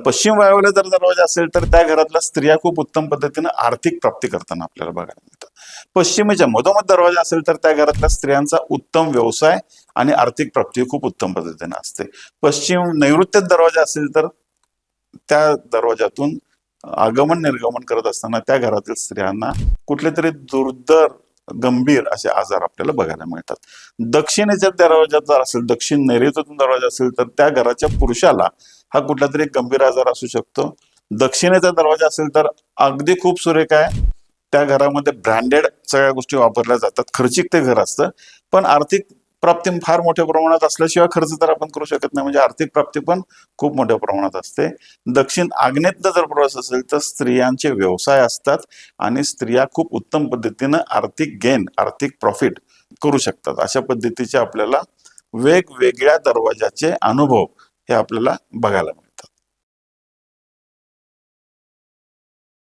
पश्चिम वायव्य जर दरवाजा असेल तर त्या घरातल्या स्त्रिया खूप उत्तम पद्धतीने आर्थिक प्राप्ती करताना आपल्याला बघायला मिळतात. पश्चिमेच्या मधोमध दरवाजा असेल तर त्या घरातल्या स्त्रियांचा उत्तम व्यवसाय आणि आर्थिक प्राप्ती खूप उत्तम पद्धतीने असते. पश्चिम नैऋत्य दरवाजा असेल तर त्या दरवाजातून आगमन निर्गमन करत असताना त्या घरातील स्त्रियांना कुठले तरी दुर्धर गंभीर असे आजार आपल्याला बघायला मिळतात. दक्षिणेच्या दरवाजात जर असेल, दक्षिण नैऋत्यातून दरवाजा असेल तर त्या घराच्या पुरुषाला हा कुठला तरी गंभीर आजार असू शकतो. दक्षिणेचा दरवाजा असेल तर अगदी खूप सुरेख आहे, त्या घरामध्ये ब्रँडेड सगळ्या गोष्टी वापरल्या जातात, खर्चिक ते घर असतं, पण आर्थिक प्राप्ती फार मोठ्या प्रमाणात असल्याशिवाय खर्च तर आपण करू शकत नाही, म्हणजे आर्थिक प्राप्ती पण खूप मोठ्या प्रमाणात असते. दक्षिण आग्नेयेत जर प्रवास असेल तर स्त्रियांचे व्यवसाय असतात आणि स्त्रिया खूप उत्तम पद्धतीनं आर्थिक गेन, आर्थिक प्रॉफिट करू शकतात. अशा पद्धतीचे आपल्याला वेगवेगळ्या दरवाजाचे अनुभव हे आपल्याला बघायला मिळतात.